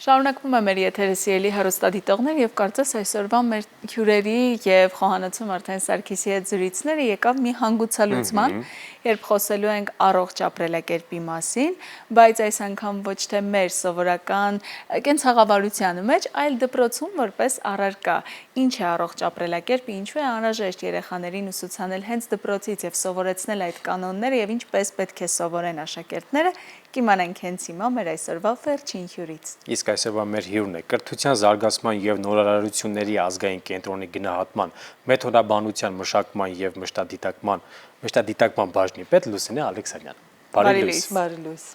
Շարունակվում է մեր եթերը սիրելի հեռուստադիտողներ եւ կարծես այսօրվա մեր հյուրերի եւ խոհանոցում արդեն Սարգիսի հետ զրույցները եկավ մի հանգուցալուծման, երբ խոսելու ենք առողջ ապրելակերպի մասին, բայց այս անգամ ոչ թե մեր սովորական կենցաղավարության մեջ, այլ դպրոցում որպես առարկա։ Ինչ է առողջ ապրելակերպը, ինչու է անհրաժեշտ երեխաներին ուսուցանել հենց դպրոցից եւ սովորեցնել այդ կանոնները եւ ինչպես պետք է սովորեն աշակերտները, կիմանանք հենց հիմա մեր այսօրվա վերջին հյուրից։ Իսկ այսօրվա մեր հյուրն է կրթության զարգացման եւ նորարարությունների ազգային կենտրոնի գնահատման, մեթոդաբանության մշակման եւ մշտադիտարկման բաժնի պետ Լուսինե Ալեքսանյան։ Բարի լույս։ Բարի լույս։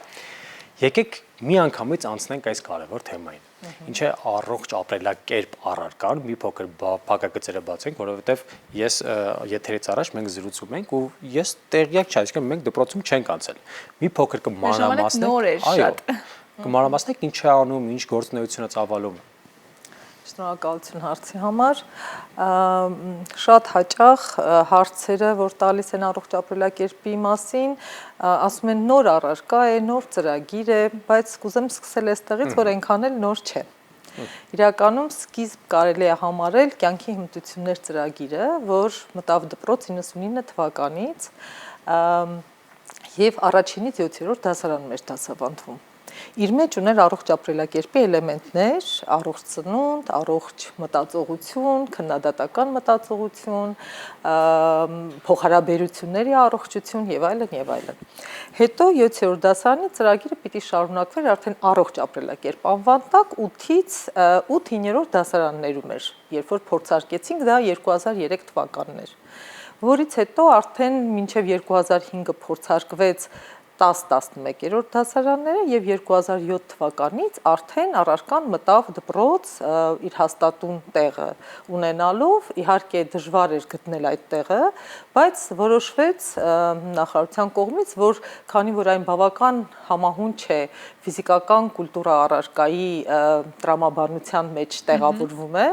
Եկեք մի անգամից անցնենք այս կարևոր թեմային։ Ինչ է առողջ ապրելակերպ առարկան, մի փոքր փակագծերը բացենք, որովհետեւ ես եթերից առաջ մենք զրուցում ենք ու ես տեղյակ չեմ, այսինքն մենք դպրոցում չենք անցել։ Մի փոքր կմանրամասնենք, կմանրամասնենք ինչ է անում, ինչ գործունեություն է ծավալում։ Շնորհակալություն հարցի համար։ Շատ հաճախ հարցերը, որ տալիս են առողջ ապրելակերպի մասին, ասում են նոր առարկա է, նոր ծրագիր է, բայց կուզեմ սկսել այստեղից, որ այնքան էլ նոր չէ։ Իրականում սկիզբ կարելի է համարել կյանքի հմտություններ ծրագիրը, որ մտավ դպրոց 99 թվականից եւ առաջինից 7-րդ դասարանում էր դասավանդվում։ Իր մեջ ուներ առողջ ապրելակերպի էլեմենտներ, առողջ ծնունդ, առողջ մտածողություն, քննադատական մտածողություն, փոխհարաբերությունների առողջություն եւ այլն եւ այլն։ Հետո 7-րդ դասարանի ծրագիրը պիտի շարունակվեր արդեն առողջ ապրելակերպ անվան տակ 8-ից 8-9-րդ դասարաններում էր, երբ որ փորձարկեցինք, դա 2003 թվականն էր, որից հետո արդեն մինչև 2005-ը փորձարկվեց 10-11-րդ դասարանները եւ 2007 թվականից արդեն առարկան մտավ դպրոց իր հաստատուն տեղը ունենալով, իհարկե դժվար էր գտնել այդ տեղը, բայց որոշվեց նախարարության կողմից, որ քանի որ այն բավական համահունչ է ֆիզիկական կուլտուրա առարկայի տրամաբանության մեջ տեղավորվում է,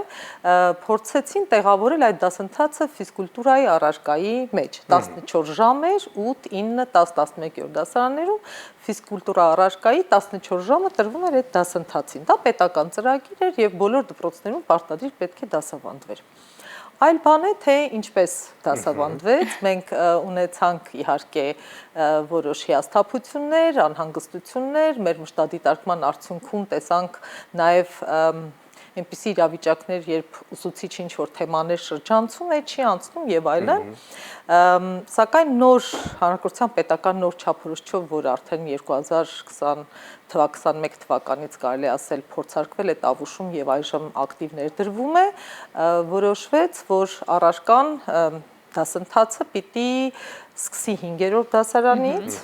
փորձեցին տեղավորել այդ դասընթացը ֆիզկուլտուրայի առարկայի մեջ 14 ժամ էր 8, 9, 10, 11-րդ դասարաններում ֆիզկուլտուրա առարկայի 14 ժամը տրվում էր այդ դասընթացին։ Դա պետական ծրագիր էր եւ բոլոր դպրոցներում պարտադիր պետք է դասավանդվեր։ Այլ բան է, թե ինչպես դասավանդվեց, մենք ունեցանք իհարկե որոշ հիասթափություններ, անհանգստություններ, մեր մշտադիտարկման արդյունքում տեսանք նաև այնպիսի իրավիճակներ, երբ ուսուցիչ ինչ-որ թեմաներ շրջանցում է, չի անցնում եւ այլն, սակայն նոր հանրակրթության պետական նոր չափորոշիչով, որ արդեն 2021 թվականից կարելի ասել փորձարկվել է տավուշում եւ այժմ ակտիվ ներդրվում է, որոշվեց, որ առարկան դասընթացը պիտի սկսի 5-րդ դասարանից,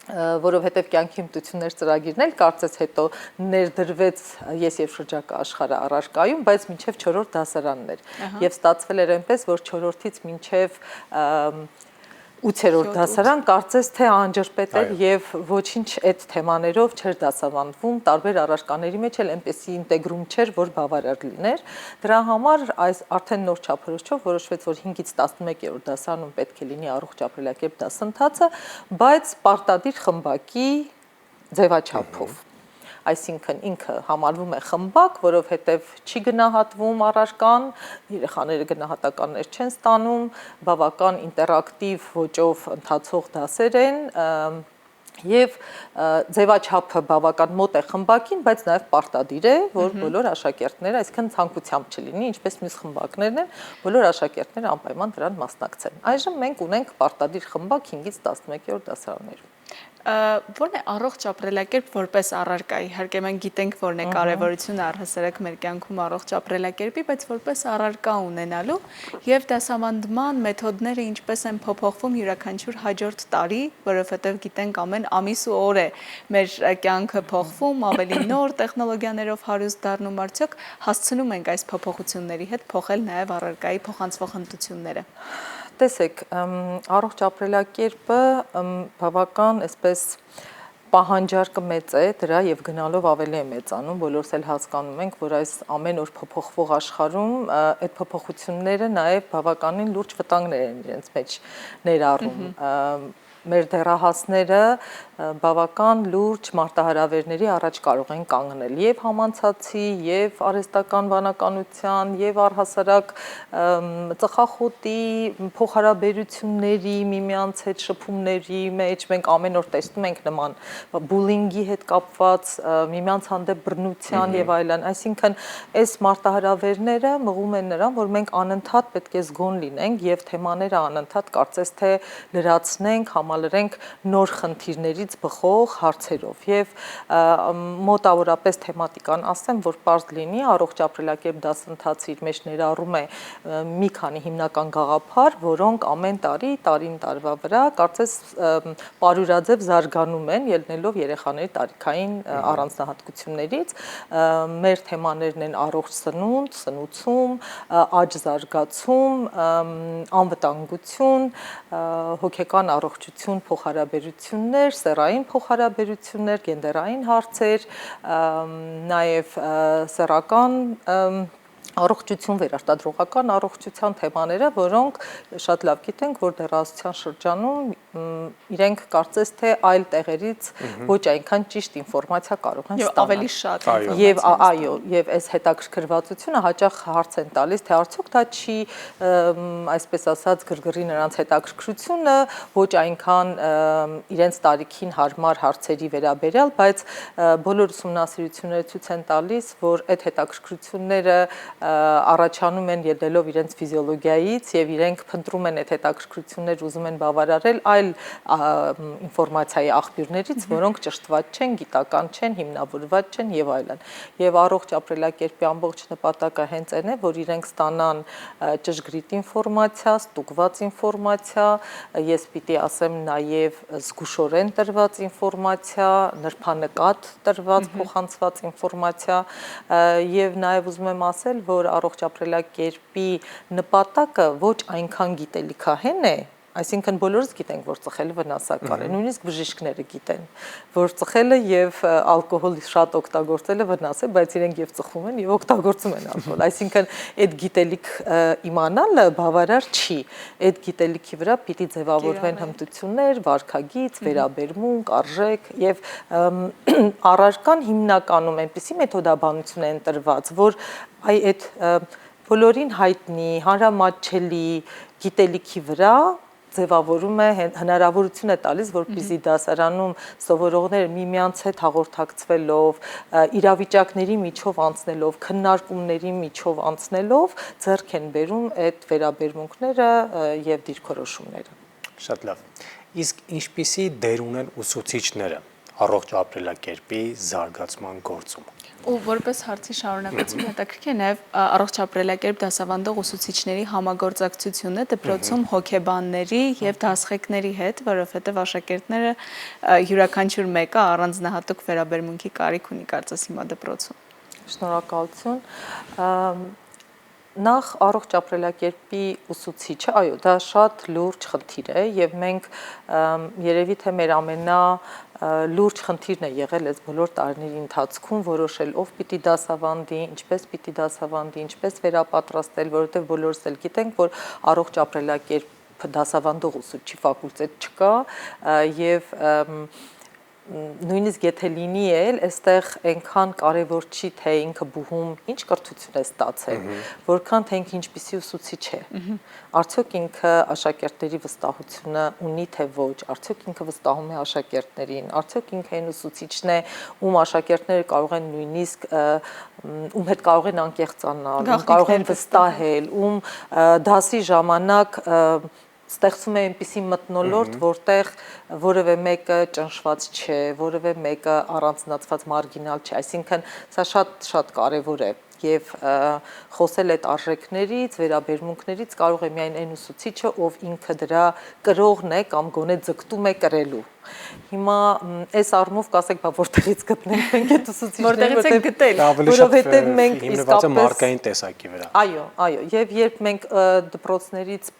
որովհետև կյանքի հմտություններ ծրագիրն էլ կարծես հետո ներդրվեց ես եւ շրջակա աշխարհը առարկայում, բայց մինչեւ 4-րդ դասարանն էր։ Եվ ստացվել էր այնպես, որ 4-րդից մինչեւ 8-րդ դասարան կարծես թե անջրպետ էր եւ ոչինչ այդ թեմաներով չէր դասավանդվում, տարբեր առարկաների մեջ էլ այնպեսի ինտեգրում չէր, որ բավարար լիներ։ Դրա համար այս արդեն նոր չափորոշիչով որոշվեց, որ 5-ից 11-րդ դասարանում պետք է լինի առողջ ապրելակերպ դասընթացը, բայց պարտադիր խմբակի ձևաչափով։ Այսինքն ինքը համարվում է խմբակ, որովհետև չի գնահատվում առարկան, երեխաները գնահատականներ չեն ստանում, բավական ինտերակտիվ ոճով ընթացող դասեր են եւ ձևաչափը բավական մոտ է խմբակին, բայց նաեւ պարտադիր է, որ բոլոր աշակերտները, այսինքն ցանկությամբ չլինի, ինչպես մյուս խմբակներն են, բոլոր աշակերտները անպայման դրան մասնակցեն։ Այժմ մենք ունենք պարտադիր խմբակ 5-ից 11-րդ դասարաններում։ Որն է առողջ ապրելակերպ որպես առարկա, իհարկե մենք գիտենք որն է կարևորությունը առհասարակ մեր կյանքում առողջ ապրելակերպի, բայց որպես առարկա ունենալու եւ դասավանդման մեթոդները ինչպես են փոփոխվում յուրաքանչյուր հաջորդ տարի, որովհետեւ գիտենք ամեն ամիս ու օր է մեր կյանքը փոխվում, ավելի նոր տեխնոլոգիաներով հարուստ դառնում, արդյոք հասցնում ենք այս փոփոխությունների հետ փոխել նաեւ առարկայի փոխանցվող հմտությունները։ Տեսեք, առողջ ապրելակերպը բավական այսպես պահանջարկը մեծ է դրա եւ գնալով ավելի է մեծանում, բոլորս էլ հասկանում ենք, որ այս ամեն օր փոփոխվող աշխարհում այդ փոփոխությունները նաեւ բավականին լուրջ վտանգներ են իրենց մեջ ներառում։ մեր դեռահասները բավական լուրջ մարտահրավերների առաջ կարող են կանգնել եւ համանցածի, եւ արհեստական վանականության, եւ առհասարակ ծխախոտի փոխհարաբերությունների, միմյանց հետ շփումների մեջ մենք ամեն օր տեսնում ենք նման բուլինգի հետ կապված միմյանց հանդեպ բռնության եւ այլն, այսինքն այս մարտահրավերները մղում են նրան, որ մենք անընդհատ պետք է զգոն լինենք եւ թեմաները անընդհատ կարծես թե լրացնենք, համալրենք նոր խնդիրներից բխող հարցերով եւ մոտավորապես թեմատիկան ասեմ, որ պարզ լինի, առողջ ապրելակերպ դասընթացը իր մեջ ներառում է մի քանի հիմնական գաղափար, որոնք ամեն տարի, տարին տարվա վրա կարծես պարուրաձև զարգանում են, ելնելով երեխաների տարիքային առանձնահատկություններից։ Մեր թեմաներն են առողջ սնունդ, սնուցում, աճ զարգացում, անվտանգություն, հոգեկան առողջություն, փոխհարաբերություններ, սեռային փոխհարաբերություններ, գենդերային հարցեր, նաև սեռական առողջություն, վերարտադրողական առողջության թեմաները, որոնք շատ լավ գիտենք, որ դեռահասության շրջանում իրենք կարծես թե այլ տեղերից ոչ այնքան ճիշտ ինֆորմացիա կարող են ստանալ։ Ավելի շատ Եվ այո, եւ այս հետաքրքրվածությունը հաճախ հարց են տալիս, թե արդյոք դա չի, այսպես ասած, գրգռի նրանց հետաքրքրությունը, ոչ այնքան իրենց տարիքին հարմար հարցերի վերաբերյալ, բայց բոլոր ուսումնասիրությունները ցույց են տալիս, որ այդ հետաքրքրությունները առաջանում են ելնելով իրենց ֆիզիոլոգիայից եւ իրենք փնտրում են այդ հետաքրքրություններ, ուզում են բավարարել այլ ինֆորմացիայի աղբյուրներից, որոնք ճշտված չեն, գիտական չեն, հիմնավորված չեն եւ այլն։ Եվ առողջ ապրելակերպի ամբողջ նպատակը հենց այն է, որ իրենք ստանան ճշգրիտ ինֆորմացիա, ստուգված ինֆորմացիա, ես պիտի ասեմ նաեւ զգուշորեն տրված ինֆորմացիա, նրբանկատ տրված, փոխանցված ինֆորմացիա եւ նաեւ ուզում եմ ասել, որ առողջ ապրելակերպի նպատակը ոչ այնքան գիտելիքահեն է, այսինքն բոլորս գիտենք, որ ծխելը վնասակար է, նույնիսկ բժիշկները գիտեն, որ ծխելը եւ ալկոհոլ շատ օգտագործելը վնաս է, բայց իրենք եւ ծխում են եւ օգտագործում են ալկոհոլ, այսինքն այդ գիտելիք իմանալը բավարար չի, այդ գիտելիքի վրա պիտի ձևավորվեն հմտություններ, վարքագիծ, վերաբերմունք, արժեք եւ առարկան հիմնականում այնպիսի մեթոդաբանություն են տրված, որ այդ բոլորին հայտնի, հանրամատչելի գիտելիքի վրա ձևավորում է հնարավորություն է տալիս, որպեսզի դասարանում սովորողները միմյանց հետ հաղորդակցվելով, իրավիճակների միջով անցնելով, քննարկումների միջով անցնելով ձեռք են բերում այդ վերաբերմունքները եւ դիրքորոշումները։ Շատ լավ։ Իսկ ինչպիսի դեր ունեն ուսուցիչները առողջ ապրելակերպի զարգացման գործում։ Ու որպես հարցի շարունակություն հետաքրքիր է նաև առողջ ապրելակերպ դասավանդող ուսուցիչների համագործակցությունը դպրոցում հոգեբանների եւ դասղեկների հետ, որովհետեւ աշակերտները յուրաքանչյուր մեկը առանձնահատուկ վերաբերմունքի կարիք ունի կարծես հիմա դպրոցում։ Շնորհակալություն։ Նախ առողջ ապրելակերպի ուսուցիչը, այո, դա շատ լուրջ խնդիր է եւ մենք երևի թե մեր լուրջ խնդիրն է եղել այս բոլոր տարիների ընթացքում որոշել ով պիտի դասավանդի, ինչպես վերապատրաստել, որովհետև բոլորս էլ գիտենք, որ առողջ ապրելակերպ դասավանդող ուսուցչի ֆակուլտետ չկա եւ նույնիսկ եթե լինի էլ, այստեղ այնքան կարևոր չի թե ինքը բուհում ինչ կրթություն է ստացել, որքան թե ինքը ինչպիսի ուսուցիչ է։ Արդյոք ինքը աշակերտների վստահությունը ունի թե ոչ, արդյոք ինքը վստահում է աշակերտներին, արդյոք ինքը այն ուսուցիչն է, ում աշակերտները կարող են նույնիսկ ում հետ կարող են անկեղծանալ, կարող են վստահել, ում դասի ժամանակ ստեղծում է այնպիսի մթնոլորտ, որտեղ որևէ մեկը ճնշված չէ, որևէ մեկը առանձնացված մարգինալ չէ, այսինքն սա շատ կարևոր է եւ խոսել այդ արժեքներից, վերաբերմունքներից կարող է միայն այն ուսուցիչը, ով ինքը դրա կրողն է կամ գոնե ձգտում է կրելու։ Հիմա այս առումով կասեք, բա որտեղից գտնենք մենք այդ ուսուցիչները, Որտեղից եք գտել։ որովհետև մենք հիմնված է մարկային տեսակի վրա։ Այո, եւ երբ մենք դպրոցներից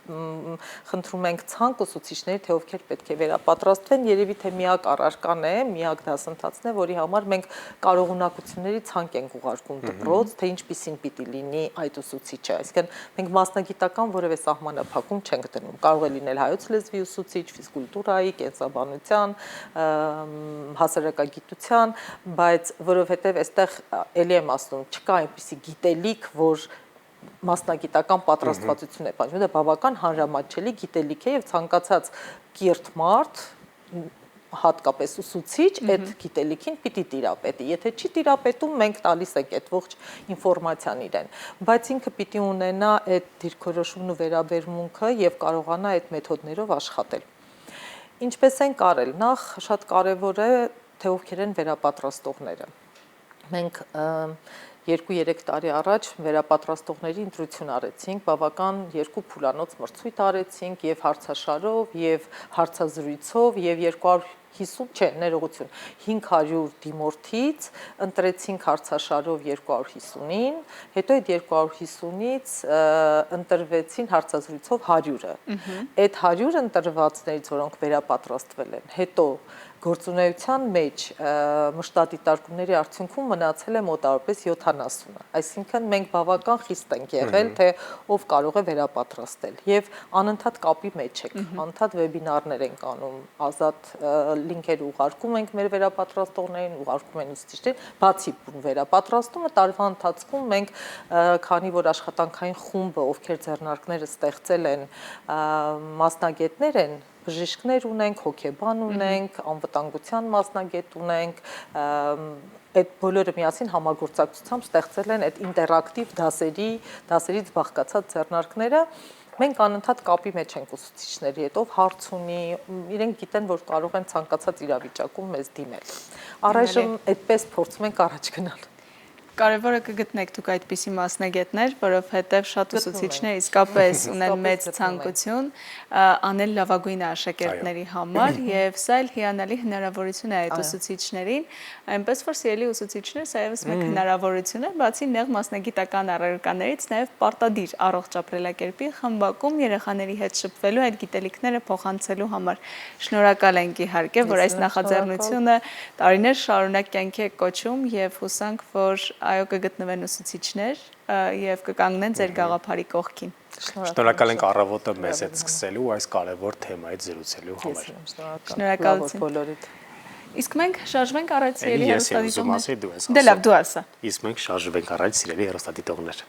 խնդրում ենք ցանկ ուսուցիչների, թե ովքեր պետք է վերապատրաստվեն, երևի թե միակ առարկան է, միակ դասընթացն է, որի համար մենք կարողունակությունների ցանկ ենք ուղարկում դպրոց, թե ինչպիսին պիտի լինի այդ ուսուցիչը։ Այսինքն մենք մասնագիտական որևէ սահմանափակում չենք դնում։ Կարող է լինել հայոց լեզվի ուսուցիչ, ֆիզկուլտուրայի, կենսաբանության, հասարակագիտության, բայց որովհետև այստեղ ելի եմ ասում, չկա այնպիսի գիտելիք, որ մասնագիտական պատրաստվածություն է պահանջում, դա բավական հանրամատչելի գիտելիք է եւ ցանկացած կիրթ մարդ, հատկապես ուսուցիչ, այդ գիտելիքին պիտի տիրապետի։ Եթե չի տիրապետում, մենք տալիս ենք այդ ողջ ինֆորմացիան իրեն, բայց ինքը պիտի ունենա այդ դիրքորոշումն ու վերաբերմունքը եւ կարողանա այդ մեթոդներով աշխատել։ Ինչպես ենք արել, նախ շատ կարևոր է, թե ովքեր են վերապատրաստողները։ Մենք 2-3 տարի առաջ վերապատրաստողների ընտրություն արեցինք, բավական 2 փուլանոց մրցույթ արեցինք եւ հարցաշարով, եւ հարցազրույցով, եւ 250, չէ, ներողություն, 500 դիմորդից ընտրեցինք հարցաշարով 250-ին, հետո այդ 250-ից ընտրվեցին հարցազրույցով 100-ը։ Այդ 100 ընտրվածներից, որոնք վերապատրաստվել են, հետո գործունեության մեջ մշտադիտարկումների արդյունքում մնացել է մոտավորապես 70-ը։ Այսինքն մենք բավական խիստ ենք եղել, թե ով կարող է վերապատրաստել եւ անընդհատ կապի մեջ ենք, անընդհատ վեբինարներ ենք անում, ազատ լինքեր ուղարկում ենք մեր վերապատրաստողներին, ուղարկում են ուսուցիչներին, բացի վերապատրաստումը տարվա ընթացքում մենք քանի որ աշխատանքային խումբը, ովքեր ձեռնարկները ստեղծել են, մասնագետներ են, բժիշկներ ունենք, հոգեբան ունենք, անվտանգության մասնագետ ունենք, այդ բոլորը միասին համագործակցությամբ ստեղծել են այդ ինտերակտիվ դասերից բաղկացած ձեռնարկները, մենք անընդհատ կապի մեջ ենք ուսուցիչների հետ, ով հարց ունի, իրենք գիտեն, որ կարող են ցանկացած իրավիճակում մեզ դիմել։ Առայժմ այդպես փորձում ենք առաջ գնալ։ Կարևորը կգտնեք դուք այդպիսի մասնագետներ, որովհետև շատ ուսուցիչներ իսկապես ունեն մեծ ցանկություն անել լավագույնը աշակերտների համար եւ սա էլ հիանալի հնարավորություն է այդ ուսուցիչներին, այնպես որ սիրելի ուսուցիչներ, սա եւս մեկ հնարավորություն է, բացի նեղ մասնագիտական առարկաներից նաեւ պարտադիր առողջ ապրելակերպի խմբակում երեխաների հետ շփվելու այդ գիտելիքները փոխանցելու համար։ Շնորհակալ ենք իհարկե, որ այս նախաձեռնությունը տարիներ շարունակ կյանքի է կոչում եւ հուսանք, որ այո կգտնվեն ուսուցիչներ եւ կկանգնեն ձեր գաղափարի կողքին։ Շնորհակալ ենք առավոտը մեզ հետ սկսելու այս կարևոր թեմայից զրուցելու համար։ Շնորհակալություն բոլորիդ։ Իսկ մենք շարժվենք առաջ սիրելի Ես ուզում հեռուստադիտողներ։ ասեի դու ես Դե լավ, դու ասա։ Իսկ մենք շարժվենք առաջ սիրելի հեռուստադիտողներ։